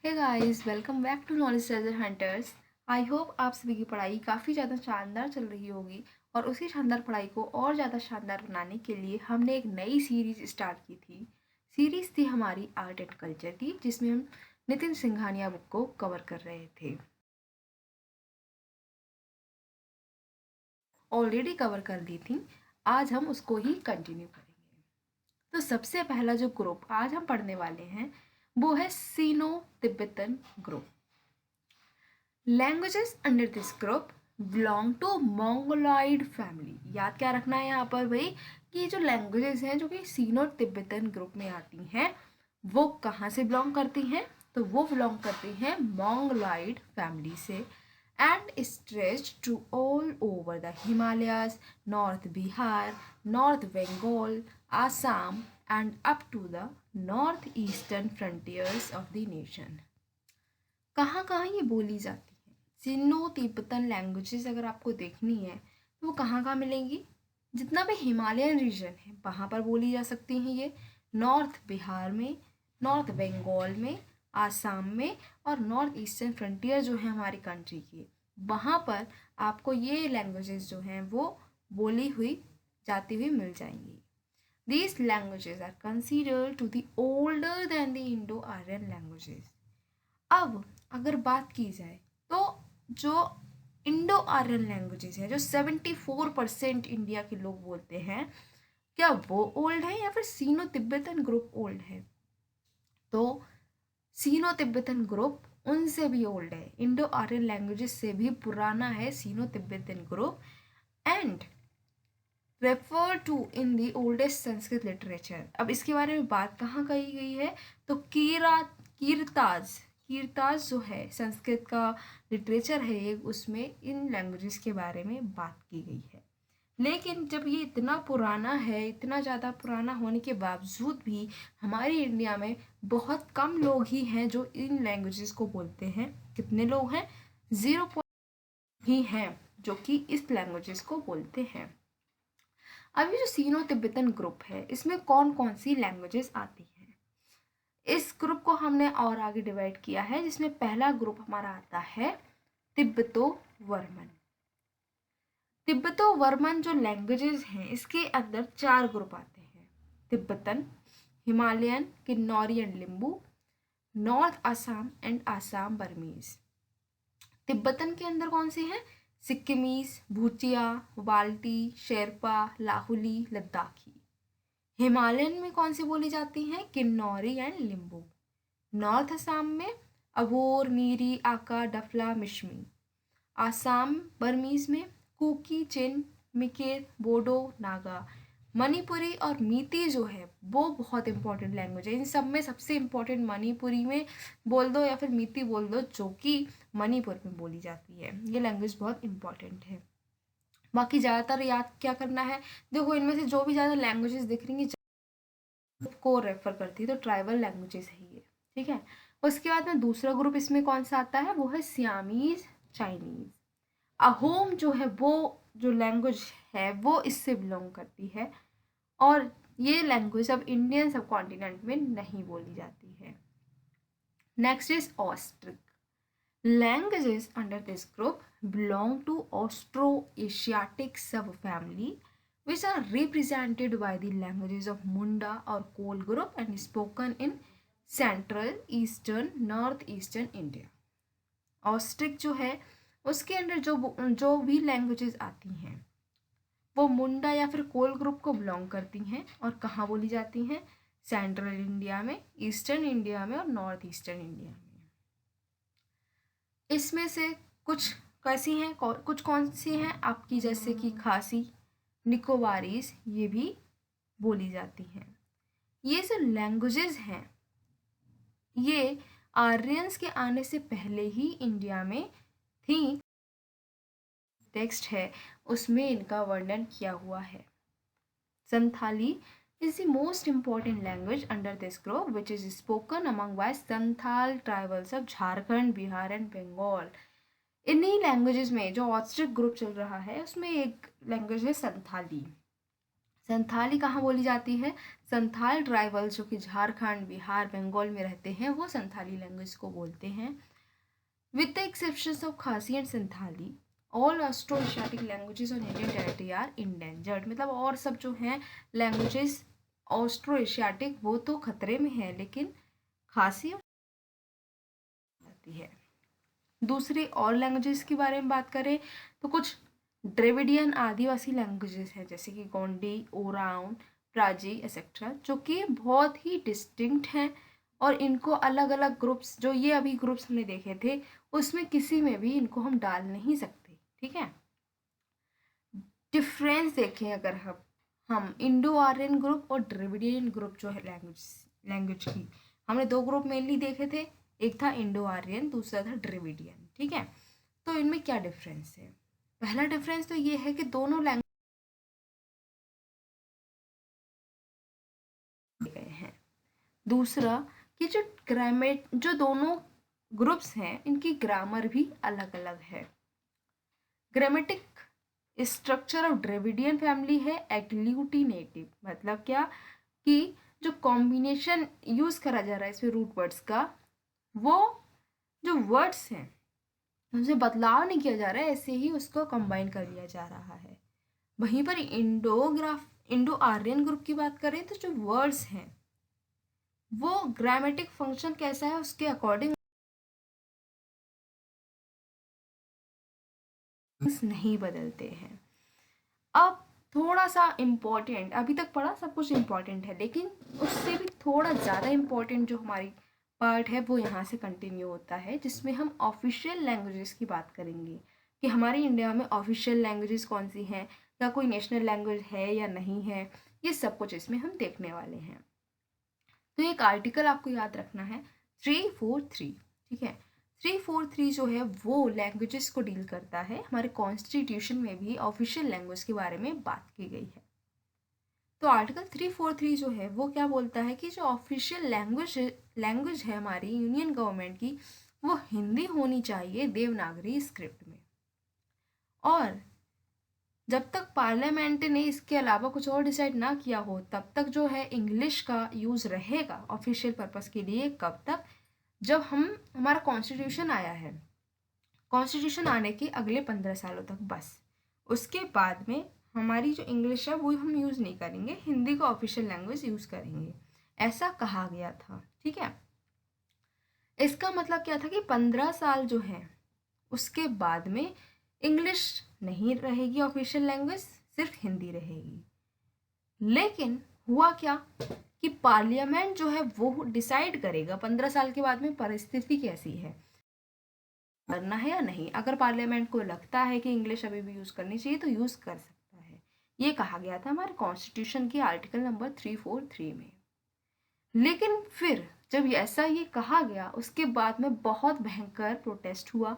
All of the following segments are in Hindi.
Hey guys, welcome back to knowledge treasure hunters. I hope आप सभी की पढ़ाई काफ़ी ज़्यादा शानदार चल रही होगी और उसी शानदार पढ़ाई को और ज़्यादा शानदार बनाने के लिए हमने एक नई सीरीज स्टार्ट की थी। सीरीज थी हमारी आर्ट एंड कल्चर की, जिसमें हम नितिन सिंघानिया बुक को कवर कर रहे थे। ऑलरेडी कवर कर दी थी, आज हम उसको ही कंटिन्यू करेंगे। तो सबसे पहला जो ग्रुप आज हम पढ़ने वाले हैं वो है Sino Tibetan group. Languages under this group belong to Mongoloid family. याद क्या रखना है यहाँ पर भाई कि ये जो लैंग्वेजेस हैं जो कि सीनो तिब्बतन ग्रुप में आती हैं वो कहाँ से बिलोंग करती हैं, तो वो बिलोंग करती हैं मंगोलॉइड फैमिली से and stretch to all over the Himalayas, north Bihar, north Bengal, Assam and up to the north eastern frontiers of the nation. कहाँ कहाँ ये बोली जाती है? सिनो तिब्बतन लैंग्वेजेस अगर आपको देखनी है तो वो कहाँ कहाँ मिलेंगी? जितना भी हिमालयन रीजन है वहाँ पर बोली जा सकती हैं ये। नॉर्थ बिहार में, नॉर्थ बंगाल में, आसाम में और नॉर्थ ईस्टर्न फ्रंटियर जो है हमारी कंट्री की, वहाँ पर आपको ये लैंग्वेजेस जो हैं वो बोली हुई जाती हुई मिल जाएंगी। These languages are considered to be older than the Indo-Aryan languages. अब अगर बात की जाए तो जो इंडो आर्यन लैंग्वेजेस है जो 74% इंडिया के लोग बोलते हैं, क्या वो ओल्ड है या फिर सीनो तिब्बतन ग्रुप ओल्ड है? तो सीनो तिब्बतन ग्रुप उनसे भी ओल्ड है, इंडो आर्यन लैंग्वेजेस से भी पुराना है Sino Tibetan group and refer to in the oldest Sanskrit literature. अब इसके बारे में बात कहाँ कही गई है? तो कीरताज कीरताज जो है संस्कृत का लिटरेचर है एक, उसमें इन लैंग्वेजेस के बारे में बात की गई है। लेकिन जब ये इतना पुराना है, इतना ज़्यादा पुराना होने के बावजूद भी हमारे इंडिया में बहुत कम लोग ही हैं जो इन लैंग्वेजेस को बोलते हैं। कितने लोग हैं? 0 ही हैं जो कि इस लैंग्वेजेस को बोलते हैं। अब ये जो सीनो तिब्बतन ग्रुप है इसमें कौन कौन सी लैंग्वेजेस आती हैं? इस ग्रुप को हमने और आगे डिवाइड किया है, जिसमें पहला ग्रुप हमारा आता है तिब्बतो वर्मन। तिब्बतो वर्मन जो लैंग्वेजेस हैं इसके अंदर 4 ग्रुप आते हैं: Tibetan, Himalayan, Kinnauri and Limbu, north Assam and Assam Burmese. Tibetan के अंदर कौन से हैं? सिक्किमीज, भूटिया, बाल्टी, शेरपा, लाहुली, लद्दाखी। हिमालयन में कौन सी बोली जाती हैं? किन्नौरी एंड लिम्बू। नॉर्थ असम में अबोर, मीरी, आका, डफला, मिशमी। आसाम बर्मीज में कुकी, चिन, मिकेर, बोडो, नागा। मणिपुरी और मीती जो है वो बहुत इंपॉर्टेंट लैंग्वेज है। इन सब में सबसे इम्पोर्टेंट मणिपुरी में बोल दो या फिर मीती बोल दो, जो कि मणिपुर में बोली जाती है। ये लैंग्वेज बहुत इंपॉर्टेंट है। बाकी ज़्यादातर याद क्या करना है? देखो, इनमें से जो भी ज़्यादा लैंग्वेजेस दिख रही हैं को रेफर करती है, तो ट्राइबल लैंग्वेजेस है ये। ठीक है। उसके बाद में दूसरा ग्रुप इसमें कौन सा आता है? वो है सियामीज चाइनीज। अहोम जो है वो जो लैंग्वेज है वो इससे बिलोंग करती है और ये लैंग्वेज अब इंडियन सब कॉन्टिनेंट में नहीं बोली जाती है। Next is Austric. Languages under this group belong to Austro-Asiatic subfamily which are represented by the languages of Munda or Kol group and spoken in Central, Eastern, Northeastern India. Austric जो है उसके अंदर जो भी लैंग्वेजेस आती हैं वो मुंडा या फिर कोल ग्रुप को बिलोंग करती हैं और कहाँ बोली जाती हैं? सेंट्रल इंडिया में, ईस्टर्न इंडिया में और नॉर्थ ईस्टर्न इंडिया में। इसमें से कुछ कैसी हैं, कुछ कौन सी हैं आपकी, जैसे कि खासी, निकोबारीज, ये भी बोली जाती हैं। ये जो लैंग्वेजेस हैं ये आर्यंस के आने से पहले ही इंडिया में थी। टेक्स्ट है उसमें इनका वर्णन किया हुआ है। Santhali is the most important language under this group which is spoken among by Santhal tribals of Jharkhand, Bihar and Bengal. इन्हीं लैंग्वेजेस में जो ऑस्ट्रिक ग्रुप चल रहा है उसमें एक लैंग्वेज है संथाली। संथाली कहाँ बोली जाती है? संथाल ट्राइबल जो कि झारखंड, बिहार, बंगाल में रहते हैं वो संथाली लैंग्वेज को बोलते हैं। With the exception of Khasi and Santali, all Austro Asiatic languages on Indian territory are endangered. मतलब और सब जो हैं लैंग्वेजेस ऑस्ट्रो एशियाटिक वो तो खतरे में है, लेकिन खासी है। दूसरी और लैंग्वेजेस के बारे में बात करें तो कुछ द्रविडियन आदिवासी लैंग्वेजेस हैं जैसे कि गोंडी, ओराउन, प्राजी एक्सेट्रा, जो कि बहुत ही डिस्टिंक्ट हैं और इनको अलग अलग ग्रुप्स, जो ये अभी ग्रुप्स हमने देखे थे उसमें किसी में भी इनको हम डाल नहीं सकते। ठीक है, डिफरेंस देखें अगर हम इंडो आर्यन ग्रुप और द्रविडियन ग्रुप जो है लैंग्वेज की, हमने दो ग्रुप मेनली देखे थे, एक था इंडो आर्यन, दूसरा था द्रविडियन। ठीक है, तो इनमें क्या डिफरेंस है? पहला डिफरेंस तो ये है कि दोनों लैंग्वेज गए हैं। दूसरा कि जो दोनों ग्रुप्स हैं इनकी ग्रामर भी अलग अलग है। Grammatic structure of Dravidian family है एग्लूटिनेटिव, मतलब क्या कि जो कॉम्बिनेशन यूज करा जा रहा है इसमें रूट वर्ड्स का, वो जो वर्ड्स हैं उनसे बदलाव नहीं किया जा रहा है, ऐसे ही उसको कंबाइन कर लिया जा रहा है। वहीं पर इंडो आर्यन ग्रुप की बात करें तो जो वर्ड्स हैं वो ग्रामेटिक फंक्शन कैसा है उसके अकॉर्डिंग नहीं बदलते हैं। अब थोड़ा सा इम्पोर्टेंट, अभी तक पढ़ा सब कुछ इम्पोर्टेंट है, लेकिन उससे भी थोड़ा ज़्यादा इम्पोर्टेंट जो हमारी पार्ट है वो यहाँ से कंटिन्यू होता है, जिसमें हम ऑफिशियल लैंग्वेजेस की बात करेंगे कि हमारी इंडिया में ऑफिशियल लैंग्वेजेस कौन सी हैं, या कोई नेशनल लैंग्वेज है या नहीं है, ये सब कुछ इसमें हम देखने वाले हैं। तो एक आर्टिकल आपको याद रखना है 343। ठीक है, 343 जो है वो लैंग्वेजेस को डील करता है। हमारे कॉन्स्टिट्यूशन में भी ऑफिशियल लैंग्वेज के बारे में बात की गई है। तो आर्टिकल 343 जो है वो क्या बोलता है कि जो ऑफिशियल लैंग्वेज है हमारी यूनियन गवर्नमेंट की, वो हिंदी होनी चाहिए देवनागरी स्क्रिप्ट में। और जब तक पार्लियामेंट ने इसके अलावा कुछ और डिसाइड ना किया हो तब तक जो है इंग्लिश का यूज़ रहेगा ऑफिशियल पर्पस के लिए। कब तक? जब हमारा कॉन्स्टिट्यूशन आया है, कॉन्स्टिट्यूशन आने के अगले 15 सालों तक बस। उसके बाद में हमारी जो इंग्लिश है वो हम यूज़ नहीं करेंगे, हिंदी को ऑफिशियल लैंग्वेज यूज़ करेंगे, ऐसा कहा गया था। ठीक है, इसका मतलब क्या था कि 15 साल जो है उसके बाद में इंग्लिश नहीं रहेगी ऑफिशियल लैंग्वेज, सिर्फ हिंदी रहेगी। लेकिन हुआ क्या कि पार्लियामेंट जो है वो डिसाइड करेगा 15 साल के बाद में परिस्थिति कैसी है, करना है या नहीं। अगर पार्लियामेंट को लगता है कि इंग्लिश अभी भी यूज़ करनी चाहिए तो यूज़ कर सकता है। ये कहा गया था हमारे कॉन्स्टिट्यूशन के आर्टिकल नंबर 343 में। लेकिन फिर जब ऐसा ये कहा गया उसके बाद में बहुत भयंकर प्रोटेस्ट हुआ।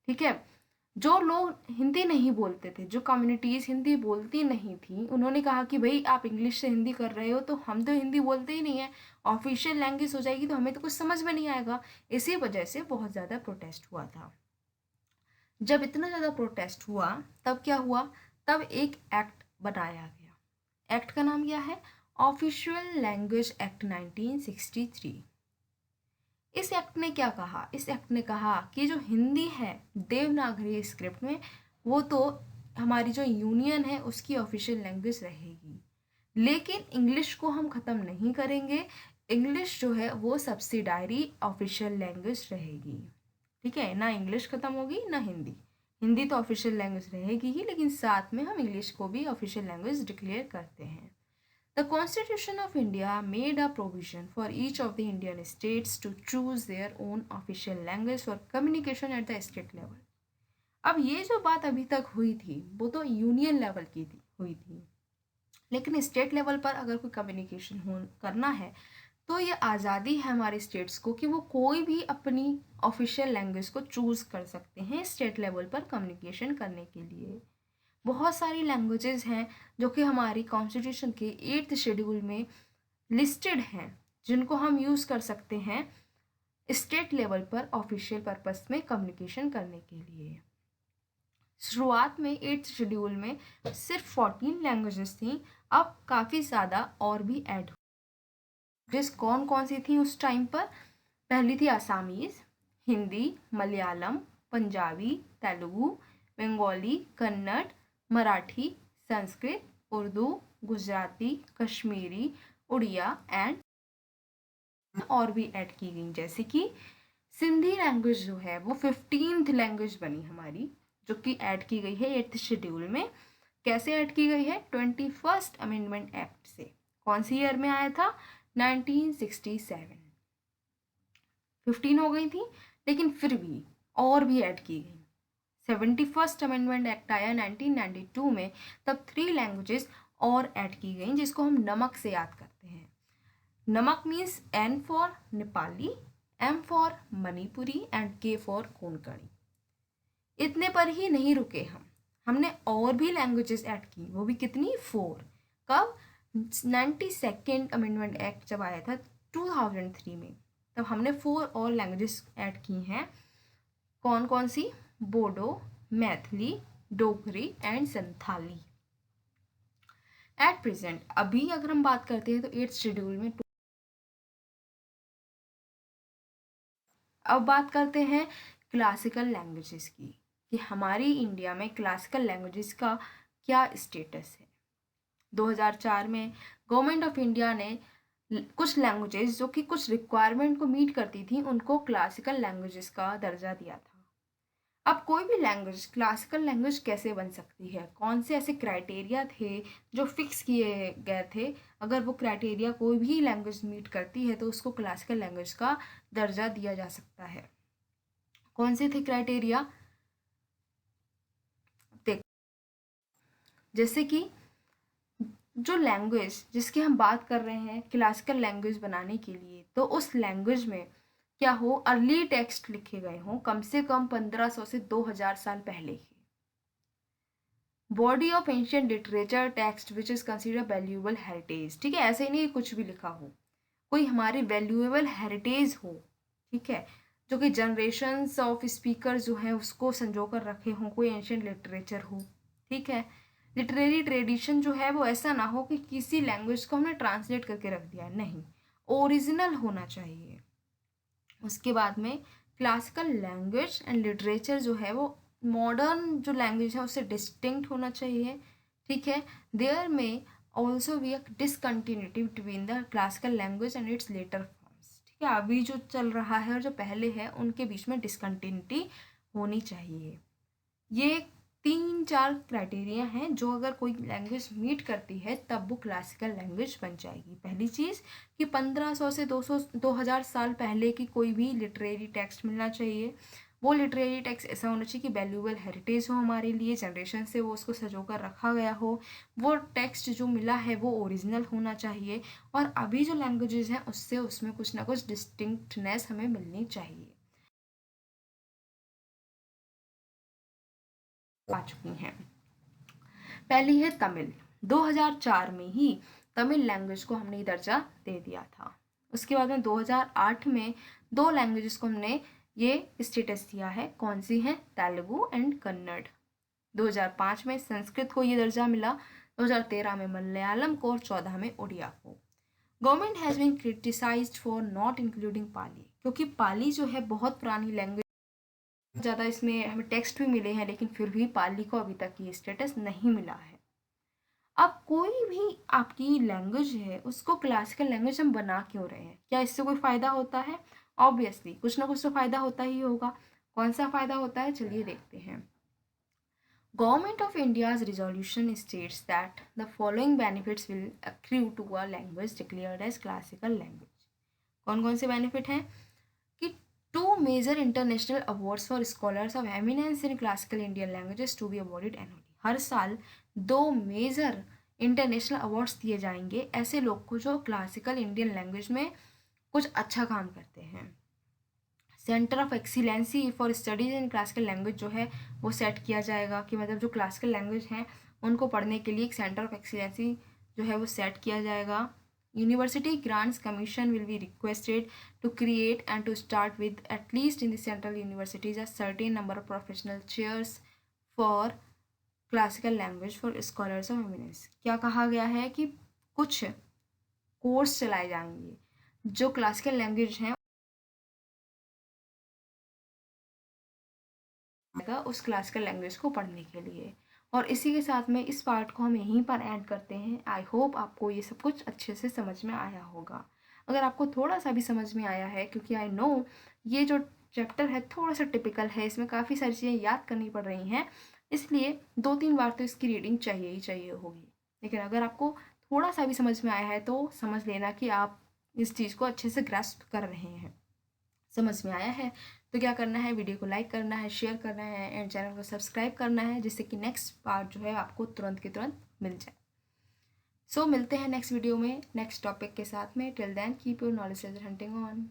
ठीक है, जो लोग हिंदी नहीं बोलते थे, जो कम्युनिटीज़ हिंदी बोलती नहीं थी, उन्होंने कहा कि भाई आप इंग्लिश से हिंदी कर रहे हो तो हम तो हिंदी बोलते ही नहीं है, ऑफिशियल लैंग्वेज हो जाएगी तो हमें तो कुछ समझ में नहीं आएगा। इसी वजह से बहुत ज़्यादा प्रोटेस्ट हुआ था। जब इतना ज़्यादा प्रोटेस्ट हुआ तब क्या हुआ, तब एक एक्ट बनाया गया। एक्ट का नाम क्या है? Official language act 1963। इस एक्ट ने क्या कहा? इस एक्ट ने कहा कि जो हिंदी है देवनागरी स्क्रिप्ट में, वो तो हमारी जो यूनियन है उसकी ऑफिशियल लैंग्वेज रहेगी, लेकिन इंग्लिश को हम ख़त्म नहीं करेंगे। इंग्लिश जो है वो सब्सिडायरी ऑफिशियल लैंग्वेज रहेगी। ठीक है, ना इंग्लिश ख़त्म होगी ना हिंदी। हिंदी तो ऑफिशियल लैंग्वेज रहेगी ही, लेकिन साथ में हम इंग्लिश को भी ऑफिशियल लैंग्वेज डिक्लेयर करते हैं। The Constitution of India made a provision for each of the Indian states to choose their own official language for communication at the state level. अब ये जो बात अभी तक हुई थी वो तो यूनियन लेवल की हुई थी, लेकिन स्टेट लेवल पर अगर कोई कम्युनिकेशन करना है तो ये आज़ादी है हमारे स्टेट्स को कि वो कोई भी अपनी ऑफिशियल लैंग्वेज को चूज़ कर सकते हैं स्टेट लेवल पर कम्युनिकेशन करने के लिए। बहुत सारी लैंग्वेजेस हैं जो कि हमारी कॉन्स्टिट्यूशन के 8th शेड्यूल में लिस्टेड हैं, जिनको हम यूज़ कर सकते हैं स्टेट लेवल पर ऑफिशियल पर्पस में कम्युनिकेशन करने के लिए। शुरुआत में 8th शेड्यूल में सिर्फ 14 लैंग्वेजेस थी, अब काफ़ी ज़्यादा और भी ऐड, जिस कौन कौन सी थी उस टाइम पर? पहली थी आसामीज़, हिंदी, मलयालम, पंजाबी, तेलुगु, बंगाली, कन्नड़, मराठी, संस्कृत, उर्दू, गुजराती, कश्मीरी, उड़िया एंड और भी ऐड की गई, जैसे कि सिंधी लैंग्वेज जो है वो 15th लैंग्वेज बनी हमारी, जो कि ऐड की गई है 8th शेड्यूल में। कैसे ऐड की गई है? 21st अमेंडमेंट एक्ट से। कौन सी ईयर में आया था? 1967। 15 हो गई थी, लेकिन फिर भी और भी ऐड की गई। 71st अमेंडमेंट एक्ट आया 1992 में, तब 3 लैंग्वेजेस और ऐड की गई, जिसको हम नमक से याद करते हैं। नमक means N for Nepali, M for Manipuri and K for Konkani. इतने पर ही नहीं रुके हमने और भी लैंग्वेजेस ऐड की, वो भी कितनी? 4। कब? 92nd अमेंडमेंट एक्ट जब आया था 2003 में, तब हमने 4 और लैंग्वेजेस ऐड की हैं। कौन कौन सी? Bodo, Maithili, Dogri and Santhali. At present अभी अगर हम बात करते हैं तो 8th शेड्यूल में, अब बात करते हैं क्लासिकल लैंग्वेजेस की, कि हमारी इंडिया में क्लासिकल लैंग्वेजेस का क्या स्टेटस है। 2004 में गवर्नमेंट ऑफ इंडिया ने कुछ लैंग्वेजेस जो कि कुछ रिक्वायरमेंट को मीट करती थी, उनको क्लासिकल लैंग्वेजेस का दर्जा दिया था। अब कोई भी लैंग्वेज क्लासिकल लैंग्वेज कैसे बन सकती है? कौन से ऐसे क्राइटेरिया थे जो फिक्स किए गए थे? अगर वो क्राइटेरिया कोई भी लैंग्वेज मीट करती है तो उसको क्लासिकल लैंग्वेज का दर्जा दिया जा सकता है। कौन से थे क्राइटेरिया? देख, जैसे कि जो लैंग्वेज जिसकी हम बात कर रहे हैं क्लासिकल लैंग्वेज बनाने के लिए, तो उस लैंग्वेज में क्या हो? अर्ली टेक्स्ट लिखे गए हों, कम से कम 1500 से 2000 साल पहले के। Body of ancient literature text which is consider valuable heritage. ठीक है, ऐसे ही नहीं कुछ भी लिखा हो, कोई हमारी वैल्यूएबल हेरिटेज हो, ठीक है, जो कि जनरेशन्स ऑफ स्पीकर जो हैं उसको संजो कर रखे हों, कोई एंशियंट लिटरेचर हो। ठीक है, लिटरेरी ट्रेडिशन जो है वो ऐसा ना हो कि किसी लैंग्वेज को हमने ट्रांसलेट करके रख दिया, नहीं, ओरिजिनल होना चाहिए। उसके बाद में क्लासिकल लैंग्वेज एंड लिटरेचर जो है वो मॉडर्न जो लैंग्वेज है उससे डिस्टिंक्ट होना चाहिए। ठीक है, देयर में also be a discontinuity between the classical language and its later forms. ठीक है, अभी जो चल रहा है और जो पहले है उनके बीच में डिसकंटिन्यूटी होनी चाहिए। ये 3-4 क्राइटेरिया हैं जो अगर कोई लैंग्वेज मीट करती है तब वो क्लासिकल लैंग्वेज बन जाएगी। पहली चीज़ कि 1500 से 2000 साल पहले की कोई भी लिटरेरी टेक्स्ट मिलना चाहिए। वो लिटरेरी टेक्स्ट ऐसा होना चाहिए कि वैल्यूएबल हेरिटेज हो हमारे लिए, जनरेशन से वो उसको सजो कर रखा गया हो। वो टेक्स्ट जो मिला है वो ओरिजिनल होना चाहिए, और अभी जो लैंग्वेजेस हैं उससे उसमें कुछ ना कुछ डिस्टिंक्टनेस हमें मिलनी चाहिए। आ चुकी हैं। पहली है तमिल। 2004 में ही तमिल लैंग्वेज को हमने दर्जा दे दिया था। उसके बाद में 2008 में 2 लैंग्वेजेस को हमने ये स्टेटस दिया है। कौन सी हैं? तेलुगु एंड कन्नड़। 2005 में संस्कृत को ये दर्जा मिला, 2013 में मलयालम को और 14 में उड़िया को। Government has been criticized for not including Pali, क्योंकि पाली जो है बहुत पुरानी लैंग्वेज, ज़्यादा इसमें हमें टेक्स्ट भी मिले हैं, लेकिन फिर भी पाली को अभी तक ये स्टेटस नहीं मिला है। अब कोई भी आपकी लैंग्वेज है उसको क्लासिकल लैंग्वेज हम बना क्यों रहे हैं? क्या इससे कोई फ़ायदा होता है? ऑब्वियसली कुछ ना कुछ तो फ़ायदा होता ही होगा। कौन सा फ़ायदा होता है? चलिए देखते हैं। Government of India's resolution states that the following benefits will accrue to a language declared as classical language. कौन कौन से बेनिफिट हैं? कि 2 major international awards for scholars of eminence in classical Indian languages to be awarded annually. हर साल 2 मेजर इंटरनेशनल अवार्ड्स दिए जाएंगे ऐसे लोग को जो क्लासिकल इंडियन लैंग्वेज में कुछ अच्छा काम करते हैं। Centre of excellency for studies in classical language जो है वो सेट किया जाएगा, कि मतलब जो क्लासिकल लैंग्वेज हैं उनको पढ़ने के लिए एक सेंटर ऑफ एक्सीलेंसी जो है वो सेट किया जाएगा। University Grants Commission will be requested to create and to start with, at least in the central universities, a certain number of professional chairs for classical language for scholars of eminence. क्या कहा गया है कि कुछ कोर्स चलाए जाएंगे जो क्लासिकल लैंग्वेज हैं उस क्लासिकल लैंग्वेज को पढ़ने के लिए। और इसी के साथ में इस पार्ट को हम यहीं पर एंड करते हैं। आई होप आपको ये सब कुछ अच्छे से समझ में आया होगा। अगर आपको थोड़ा सा भी समझ में आया है, क्योंकि आई नो ये जो चैप्टर है थोड़ा सा टिपिकल है, इसमें काफ़ी सारी चीज़ें याद करनी पड़ रही हैं, इसलिए 2-3 बार तो इसकी रीडिंग चाहिए ही चाहिए होगी। लेकिन अगर आपको थोड़ा सा भी समझ में आया है तो समझ लेना कि आप इस चीज़ को अच्छे से ग्रास्प कर रहे हैं। समझ में आया है तो क्या करना है, वीडियो को लाइक करना है, शेयर करना है एंड चैनल को सब्सक्राइब करना है, जिससे कि नेक्स्ट पार्ट जो है आपको तुरंत के तुरंत मिल जाए। सो मिलते हैं नेक्स्ट वीडियो में नेक्स्ट टॉपिक के साथ में। Till then keep your knowledge hunting on.